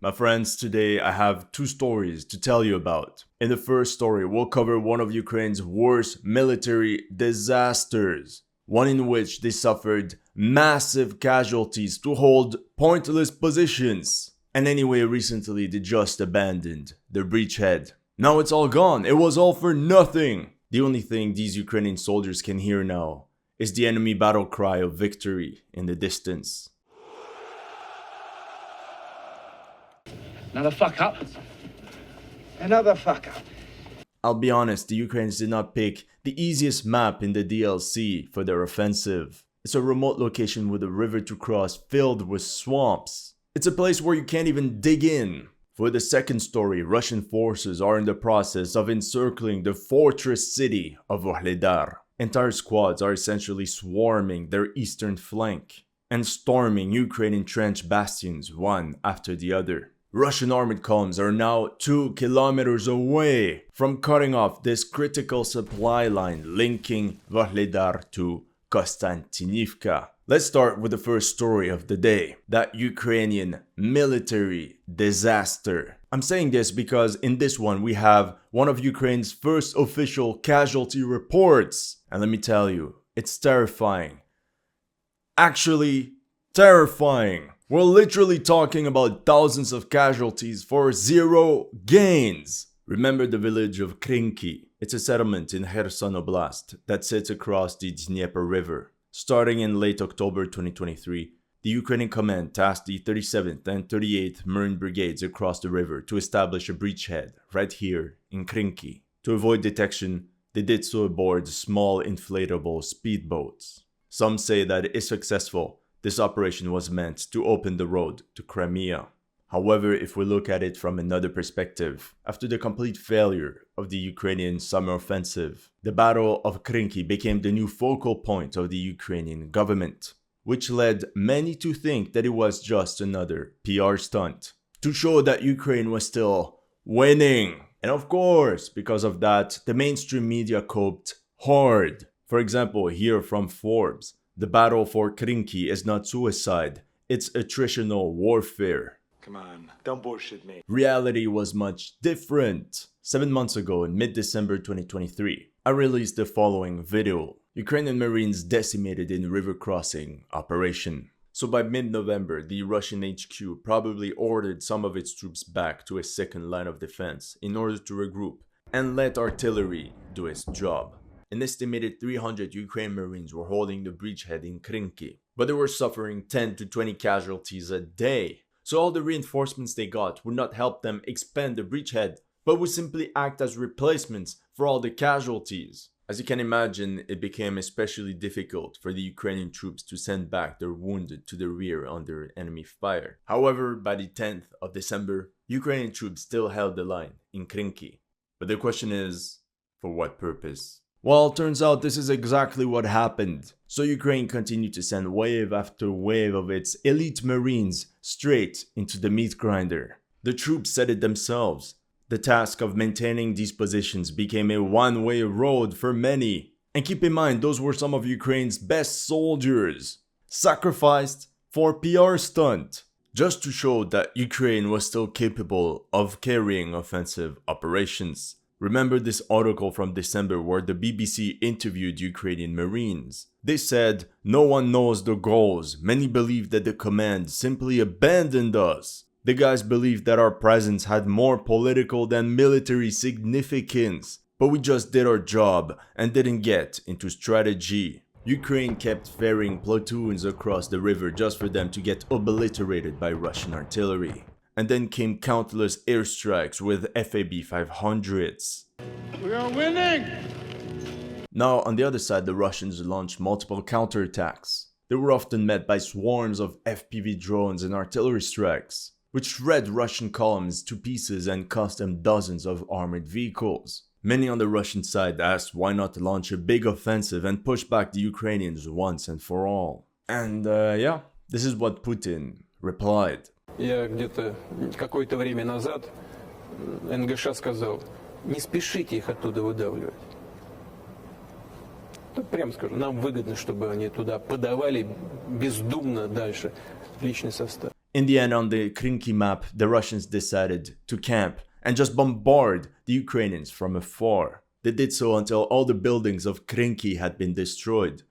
My friends, today I have two stories to tell you about. In the first story, we'll cover one of Ukraine's worst military disasters, one in which they suffered massive casualties to hold pointless positions. And anyway, recently they just abandoned their bridgehead. Now it's all gone, it was all for nothing. The only thing these Ukrainian soldiers can hear now is the enemy battle cry of victory in the distance. Another fuck up. Another fuck up. I'll be honest, the Ukrainians did not pick the easiest map in the DLC for their offensive. It's a remote location with a river to cross filled with swamps. It's a place where you can't even dig in. For the second story, Russian forces are in the process of encircling the fortress city of Vuhledar. Entire squads are essentially swarming their eastern flank and storming Ukrainian trench bastions one after the other. Russian armored columns are now 2 kilometers away from cutting off this critical supply line linking Vuhledar to Konstantinivka. Let's start with the first story of the day, that Ukrainian military disaster. I'm saying this because in this one we have one of Ukraine's first official casualty reports. And let me tell you, it's terrifying. Actually, terrifying. We're literally talking about thousands of casualties for zero gains. Remember the village of Krynky? It's a settlement in Kherson Oblast that sits across the Dnieper River. Starting in late October 2023, the Ukrainian command tasked the 37th and 38th Marine Brigades across the river to establish a bridgehead right here in Krynky. To avoid detection, they did so aboard small inflatable speedboats. Some say that if successful, this operation was meant to open the road to Crimea. However, if we look at it from another perspective, after the complete failure of the Ukrainian summer offensive, the Battle of Krynky became the new focal point of the Ukrainian government, which led many to think that it was just another PR stunt to show that Ukraine was still winning. And of course, because of that, the mainstream media coped hard. For example, here from Forbes, the battle for Krynky is not suicide, it's attritional warfare. Come on, don't bullshit me. Reality was much different. 7 months ago, in mid-December 2023, I released the following video. Ukrainian Marines decimated in river crossing operation. So by mid-November, the Russian HQ probably ordered some of its troops back to a second line of defense in order to regroup and let artillery do its job. An estimated 300 Ukrainian Marines were holding the bridgehead in Krynky, but they were suffering 10 to 20 casualties a day. So all the reinforcements they got would not help them expand the bridgehead, but would simply act as replacements for all the casualties. As you can imagine, it became especially difficult for the Ukrainian troops to send back their wounded to the rear under enemy fire. However, by the 10th of December, Ukrainian troops still held the line in Krynky. But the question is, for what purpose? Well, turns out this is exactly what happened. So Ukraine continued to send wave after wave of its elite marines straight into the meat grinder. The troops said it themselves. The task of maintaining these positions became a one-way road for many. And keep in mind, those were some of Ukraine's best soldiers, sacrificed for PR stunt, just to show that Ukraine was still capable of carrying offensive operations. Remember this article from December where the BBC interviewed Ukrainian Marines. They said, "No one knows the goals. Many believe that the command simply abandoned us. The guys believed that our presence had more political than military significance. But we just did our job and didn't get into strategy." Ukraine kept ferrying platoons across the river just for them to get obliterated by Russian artillery. And then came countless airstrikes with FAB-500s. We are winning! Now, on the other side, the Russians launched multiple counterattacks. They were often met by swarms of FPV drones and artillery strikes, which shred Russian columns to pieces and cost them dozens of armored vehicles. Many on the Russian side asked why not launch a big offensive and push back the Ukrainians once and for all. And yeah, this is what Putin replied. Я где-то какое-то время назад НГШ сказал, не спешите их оттуда выдавливать. Прямо скажу, нам выгодно, чтобы они туда подавали бездумно дальше личный состав. In the end, on the Krynky map, the Russians decided to camp and just bombard the Ukrainians from afar. They did so until all the buildings of Krynky had been destroyed.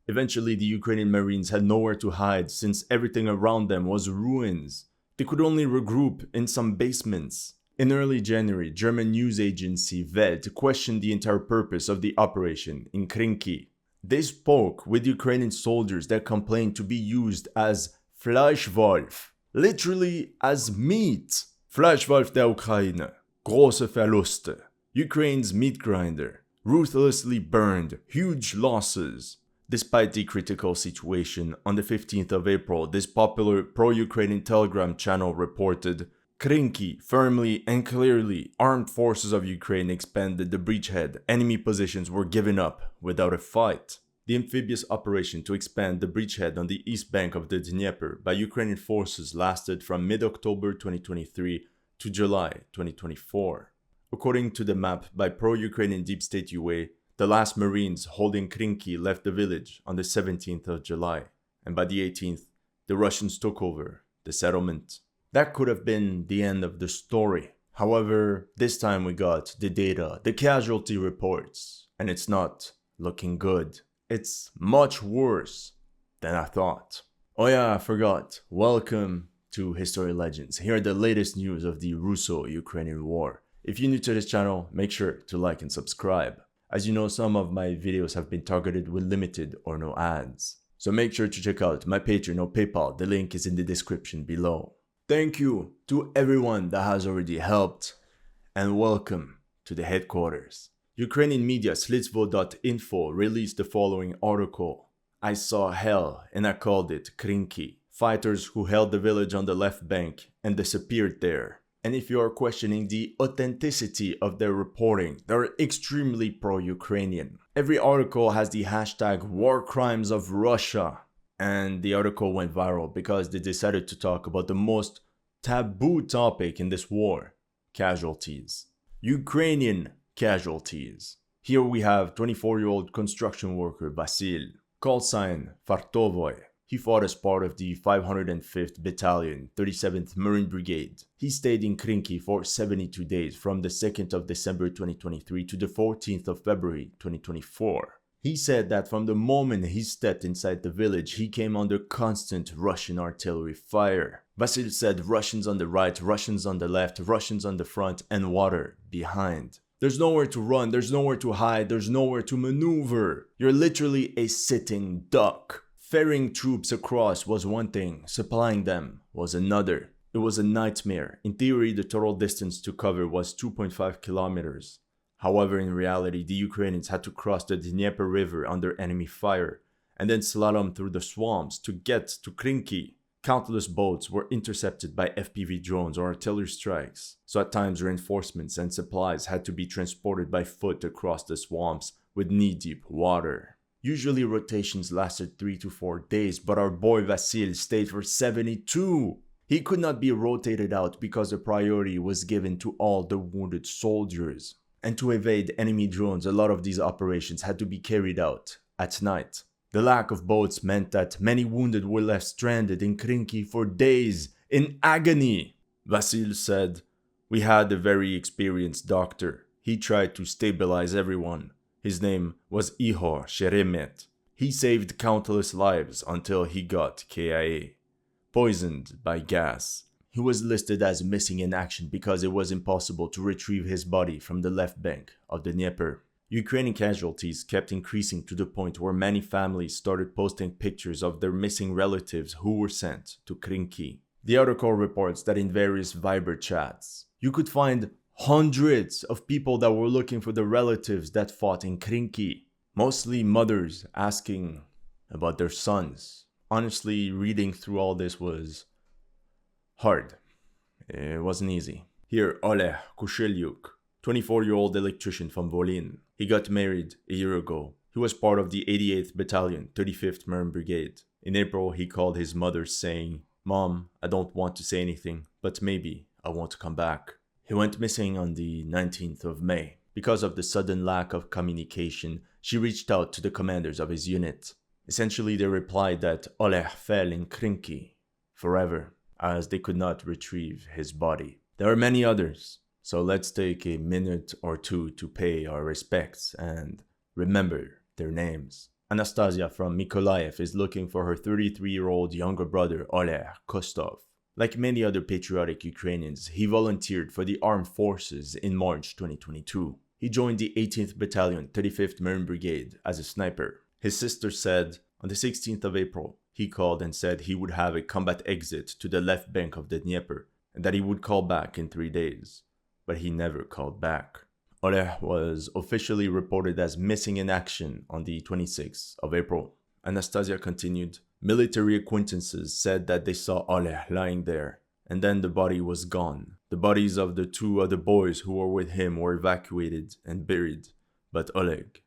Eventually, the Ukrainian Marines had nowhere to hide since everything around them was ruins. They could only regroup in some basements. In early January, German news agency Welt questioned the entire purpose of the operation in Krynky. They spoke with Ukrainian soldiers that complained to be used as Fleischwolf, literally as meat. Fleischwolf der Ukraine, große Verluste, Ukraine's meat grinder, ruthlessly burned, huge losses. Despite the critical situation, on the 15th of April, this popular pro-Ukrainian Telegram channel reported, Krynky, firmly and clearly, armed forces of Ukraine expanded the bridgehead. Enemy positions were given up without a fight. The amphibious operation to expand the bridgehead on the east bank of the Dnieper by Ukrainian forces lasted from mid-October 2023 to July 2024. According to the map by pro-Ukrainian Deep State UA, the last Marines holding Krynky left the village on the 17th of July, and by the 18th, the Russians took over the settlement. That could have been the end of the story. However, this time we got the data, the casualty reports, and it's not looking good. It's much worse than I thought. Oh yeah, I forgot. Welcome to HistoryLegends. Here are the latest news of the Russo-Ukrainian war. If you're new to this channel, make sure to like and subscribe. As you know, some of my videos have been targeted with limited or no ads. So make sure to check out my Patreon or PayPal, the link is in the description below. Thank you to everyone that has already helped, and welcome to the headquarters. Ukrainian media Slitsvo.info released the following article. I saw hell and I called it Krynky. Fighters who held the village on the left bank and disappeared there. And if you are questioning the authenticity of their reporting, they're extremely pro-Ukrainian. Every article has the hashtag war crimes of Russia. And the article went viral because they decided to talk about the most taboo topic in this war, casualties. Ukrainian casualties. Here we have 24-year-old construction worker Vasil, call sign Fartovoy. He fought as part of the 505th Battalion, 37th Marine Brigade. He stayed in Krynky for 72 days from the 2nd of December 2023 to the 14th of February 2024. He said that from the moment he stepped inside the village, he came under constant Russian artillery fire. Vasil said Russians on the right, Russians on the left, Russians on the front, and water behind. There's nowhere to run, there's nowhere to hide, there's nowhere to maneuver. You're literally a sitting duck. Ferrying troops across was one thing, supplying them was another. It was a nightmare. In theory, the total distance to cover was 2.5 kilometers. However, in reality, the Ukrainians had to cross the Dnieper River under enemy fire, and then slalom through the swamps to get to Krynky. Countless boats were intercepted by FPV drones or artillery strikes, so at times reinforcements and supplies had to be transported by foot across the swamps with knee-deep water. Usually rotations lasted 3 to 4 days, but our boy Vasil stayed for 72. He could not be rotated out because the priority was given to all the wounded soldiers. And to evade enemy drones, a lot of these operations had to be carried out at night. The lack of boats meant that many wounded were left stranded in Krynky for days in agony. Vasil said, "We had a very experienced doctor. He tried to stabilize everyone. His name was Ihor Sheremet. He saved countless lives until he got KIA, poisoned by gas. He was listed as missing in action because it was impossible to retrieve his body from the left bank of the Dnieper." Ukrainian casualties kept increasing to the point where many families started posting pictures of their missing relatives who were sent to Krynky. The article reports that in various Viber chats, you could find hundreds of people that were looking for the relatives that fought in Krynky. Mostly mothers asking about their sons. Honestly, reading through all this was hard. It wasn't easy. Here, Oleg Kushelyuk, 24-year-old electrician from Volyn. He got married a year ago. He was part of the 88th Battalion, 35th Marine Brigade. In April, he called his mother saying, "Mom, I don't want to say anything, but maybe I won't come back." He went missing on the 19th of May. Because of the sudden lack of communication, she reached out to the commanders of his unit. Essentially, they replied that Oleg fell in Krynky forever, as they could not retrieve his body. There are many others, so let's take a minute or two to pay our respects and remember their names. Anastasia from Mykolaiv is looking for her 33-year-old younger brother Oleg Kostov. Like many other patriotic Ukrainians, he volunteered for the armed forces in March 2022. He joined the 18th Battalion, 35th Marine Brigade as a sniper. His sister said on the 16th of April, he called and said he would have a combat exit to the left bank of the Dnieper and that he would call back in 3 days. But he never called back. Oleg was officially reported as missing in action on the 26th of April. Anastasia continued, military acquaintances said that they saw Oleg lying there, and then the body was gone. The bodies of the 2 other boys who were with him were evacuated and buried, but Oleg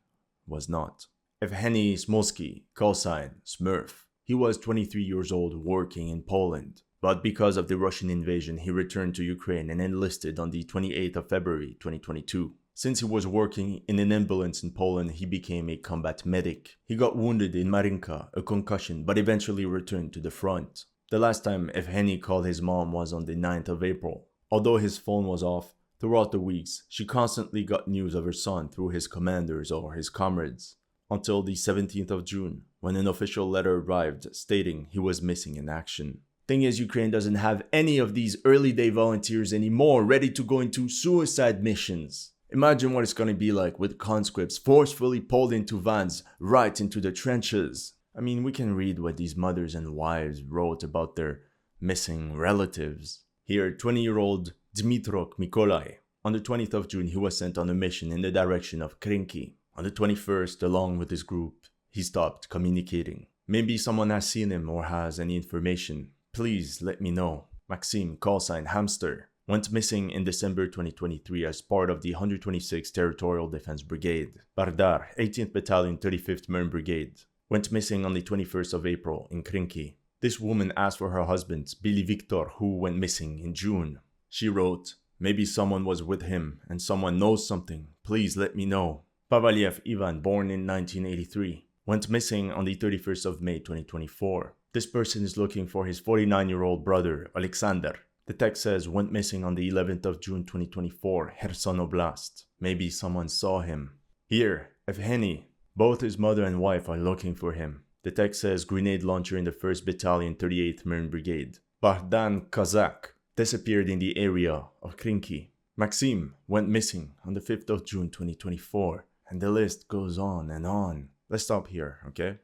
was not. Evgeny Smolsky, call sign Smurf. He was 23 years old working in Poland, but because of the Russian invasion, he returned to Ukraine and enlisted on the 28th of February 2022. Since he was working in an ambulance in Poland, he became a combat medic. He got wounded in Marinka, a concussion, but eventually returned to the front. The last time Evgeny called his mom was on the 9th of April. Although his phone was off, throughout the weeks, she constantly got news of her son through his commanders or his comrades. Until the 17th of June, when an official letter arrived stating he was missing in action. Thing is, Ukraine doesn't have any of these early day volunteers anymore ready to go into suicide missions. Imagine what it's going to be like with conscripts forcefully pulled into vans right into the trenches. I mean, we can read what these mothers and wives wrote about their missing relatives. Here, 20-year-old Dmytro Mykolai. On the 20th of June, he was sent on a mission in the direction of Krynky. On the 21st, along with his group, he stopped communicating. Maybe someone has seen him or has any information. Please let me know. Maxim, call sign Hamster, went missing in December 2023 as part of the 126th Territorial Defense Brigade. Vuhledar, 18th Battalion, 35th Marine Brigade, went missing on the 21st of April in Krynky. This woman asked for her husband, Billy Victor, who went missing in June. She wrote, maybe someone was with him and someone knows something. Please let me know. Pavaliev Ivan, born in 1983, went missing on the 31st of May 2024. This person is looking for his 49-year-old brother, Alexander. The text says went missing on the 11th of June 2024, Kherson Oblast. Maybe someone saw him. Here, Evgeny. Both his mother and wife are looking for him. The text says grenade launcher in the 1st Battalion, 38th Marine Brigade. Bogdan Kazak disappeared in the area of Krynky. Maxim went missing on the 5th of June 2024. And the list goes on and on. Let's stop here, okay?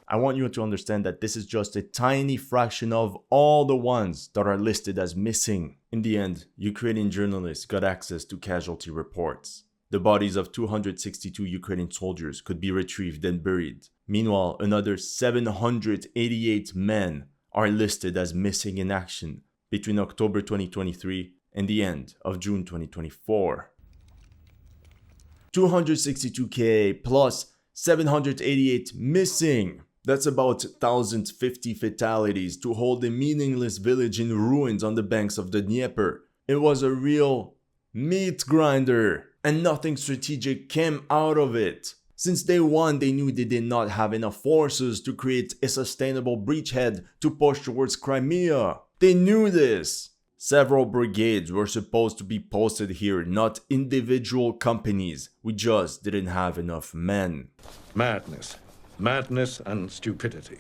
I want you to understand that this is just a tiny fraction of all the ones that are listed as missing. In the end, Ukrainian journalists got access to casualty reports. The bodies of 262 Ukrainian soldiers could be retrieved and buried. Meanwhile, another 788 men are listed as missing in action between October 2023 and the end of June 2024. 262 KA plus 788 missing. That's about 1,050 fatalities to hold a meaningless village in ruins on the banks of the Dnieper. It was a real meat grinder, and nothing strategic came out of it. Since day one, they knew they did not have enough forces to create a sustainable bridgehead to push towards Crimea. They knew this. Several brigades were supposed to be posted here, not individual companies. We just didn't have enough men. Madness and stupidity.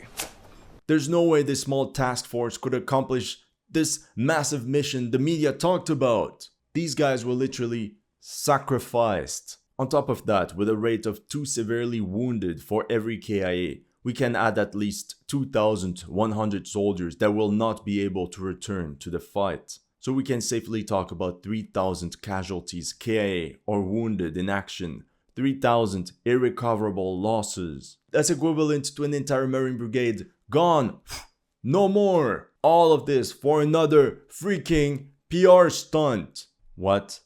There's no way this small task force could accomplish this massive mission the media talked about. These guys were literally sacrificed. On top of that, with a rate of 2 severely wounded for every KIA, we can add at least 2,100 soldiers that will not be able to return to the fight. So we can safely talk about 3,000 casualties KIA or wounded in action. 3,000 irrecoverable losses. That's equivalent to an entire Marine Brigade gone. No more. All of this for another freaking PR stunt. What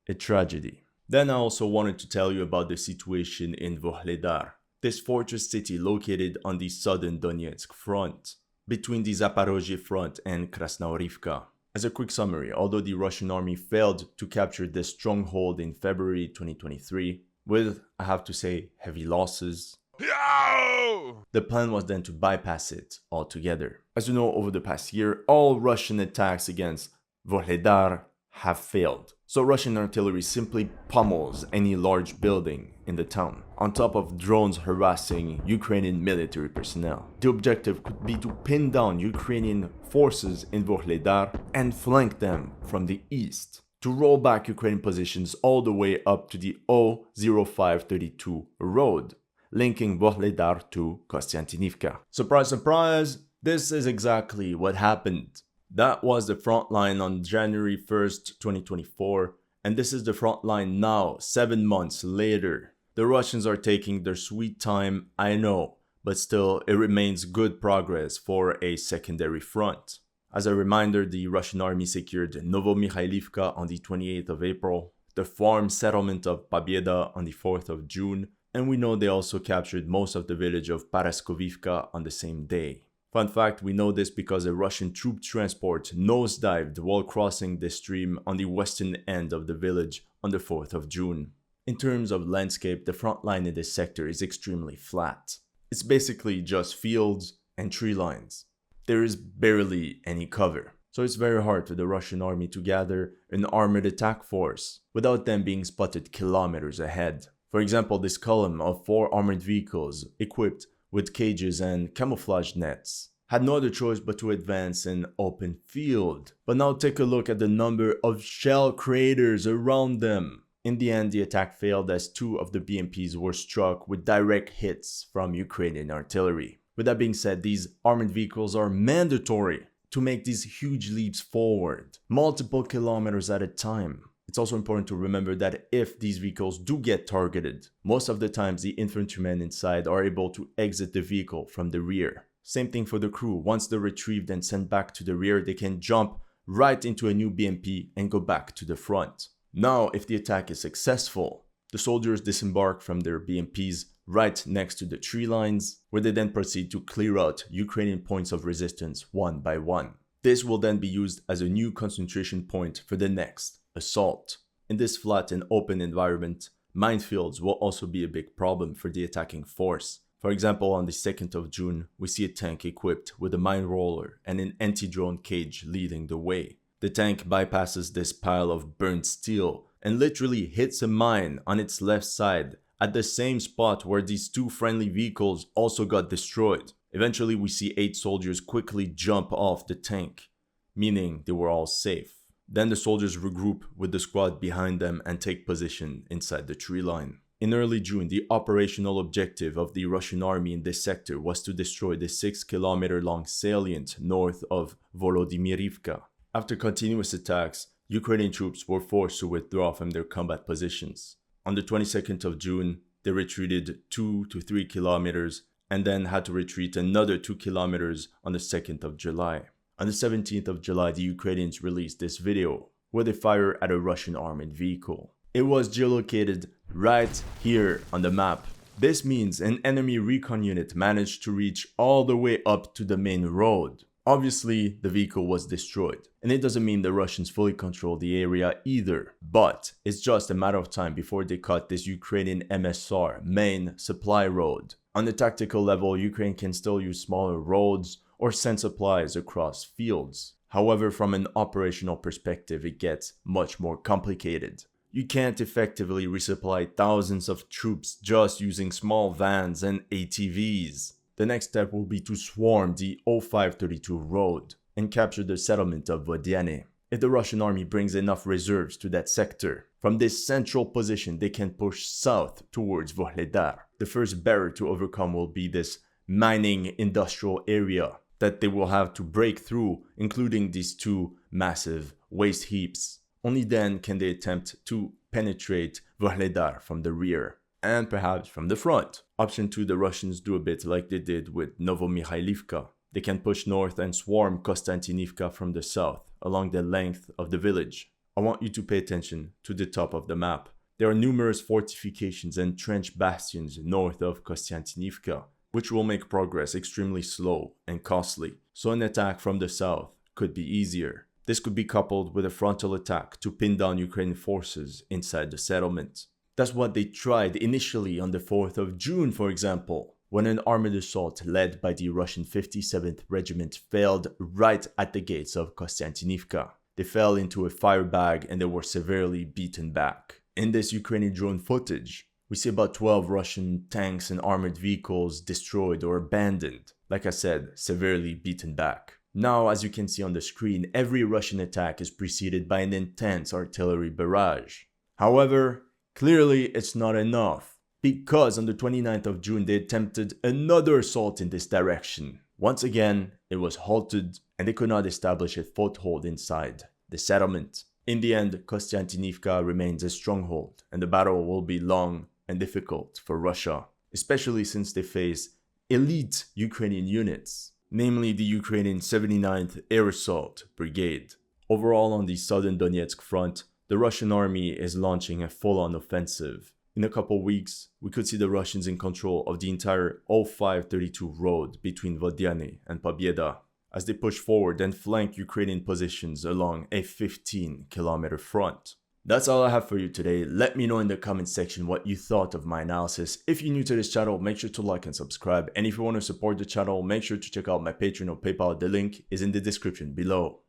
a tragedy. Then I also wanted to tell you about the situation in Vuhledar, this fortress city located on the southern Donetsk front, between the Zaporozhye front and Krasnohorivka. As a quick summary, although the Russian army failed to capture this stronghold in February 2023, with, I have to say, heavy losses, the plan was then to bypass it altogether. As you know, over the past year, all Russian attacks against Vuhledar have failed. So Russian artillery simply pummels any large building in the town, on top of drones harassing Ukrainian military personnel. The objective could be to pin down Ukrainian forces in Vuhledar and flank them from the east, to roll back Ukrainian positions all the way up to the O0532 road, linking Vuhledar to Kostiantynivka. Surprise, surprise, this is exactly what happened. That was the front line on January 1st, 2024, and this is the front line now, 7 months later. The Russians are taking their sweet time, I know, but still it remains good progress for a secondary front. As a reminder, the Russian army secured Novomikhailivka on the 28th of April, the farm settlement of Pobieda on the 4th of June, and we know they also captured most of the village of Paraskovivka on the same day. Fun fact, we know this because a Russian troop transport nosedived while crossing the stream on the western end of the village on the 4th of June. In terms of landscape, the front line in this sector is extremely flat. It's basically just fields and tree lines. There is barely any cover, so it's very hard for the Russian army to gather an armored attack force without them being spotted kilometers ahead. For example, this column of 4 armored vehicles equipped with cages and camouflage nets had no other choice but to advance in open field. But now take a look at the number of shell craters around them. In the end, the attack failed as 2 of the BMPs were struck with direct hits from Ukrainian artillery. With that being said, these armored vehicles are mandatory to make these huge leaps forward, multiple kilometers at a time. It's also important to remember that if these vehicles do get targeted, most of the times the infantrymen inside are able to exit the vehicle from the rear. Same thing for the crew. Once they're retrieved and sent back to the rear, they can jump right into a new BMP and go back to the front. Now, if the attack is successful, the soldiers disembark from their BMPs right next to the tree lines, where they then proceed to clear out Ukrainian points of resistance one by one. This will then be used as a new concentration point for the next assault. In this flat and open environment, minefields will also be a big problem for the attacking force. For example, on the 2nd of June, we see a tank equipped with a mine roller and an anti-drone cage leading the way. The tank bypasses this pile of burnt steel and literally hits a mine on its left side at the same spot where these 2 friendly vehicles also got destroyed. Eventually, we see 8 soldiers quickly jump off the tank, meaning they were all safe. Then the soldiers regroup with the squad behind them and take position inside the tree line. In early June, the operational objective of the Russian army in this sector was to destroy the 6-kilometer-long salient north of Volodymyrivka. After continuous attacks, Ukrainian troops were forced to withdraw from their combat positions. On the 22nd of June, they retreated 2 to 3 kilometers and then had to retreat another 2 kilometers on the 2nd of July. On the 17th of July, the Ukrainians released this video where they fire at a Russian armored vehicle. It was geolocated right here on the map. This means an enemy recon unit managed to reach all the way up to the main road. Obviously, the vehicle was destroyed, and it doesn't mean the Russians fully control the area either, but it's just a matter of time before they cut this Ukrainian MSR main supply road. On the tactical level, Ukraine can still use smaller roads or send supplies across fields. However, from an operational perspective, it gets much more complicated. You can't effectively resupply thousands of troops just using small vans and ATVs. The next step will be to swarm the O532 road and capture the settlement of Vuhledar. If the Russian army brings enough reserves to that sector, from this central position they can push south towards Vuhledar. The first barrier to overcome will be this mining industrial area that they will have to break through, including these 2 massive waste heaps. Only then can they attempt to penetrate Vuhledar from the rear, and perhaps from the front. Option 2, the Russians do a bit like they did with Novomikhailivka. They can push north and swarm Kostiantynivka from the south, along the length of the village. I want you to pay attention to the top of the map. There are numerous fortifications and trench bastions north of Kostiantynivka, which will make progress extremely slow and costly, so an attack from the south could be easier. This could be coupled with a frontal attack to pin down Ukrainian forces inside the settlement. That's what they tried initially on the 4th of June, for example, when an armored assault led by the Russian 57th Regiment failed right at the gates of Kostiantynivka. They fell into a firebag and they were severely beaten back. In this Ukrainian drone footage, we see about 12 Russian tanks and armored vehicles destroyed or abandoned. Like I said, severely beaten back. Now, as you can see on the screen, every Russian attack is preceded by an intense artillery barrage. However, clearly it's not enough, because on the 29th of June they attempted another assault in this direction. Once again, it was halted and they could not establish a foothold inside the settlement. In the end, Kostiantynivka remains a stronghold and the battle will be long and difficult for Russia, especially since they face elite Ukrainian units, namely the Ukrainian 79th Air Assault Brigade. Overall, on the southern Donetsk front, the Russian army is launching a full-on offensive. In a couple weeks, we could see the Russians in control of the entire 0532 road between Vodyane and Pobieda, as they push forward and flank Ukrainian positions along a 15-kilometer front. That's all I have for you today. Let me know in the comment section what you thought of my analysis. If you're new to this channel, make sure to like and subscribe. And if you want to support the channel, make sure to check out my Patreon or PayPal. The link is in the description below.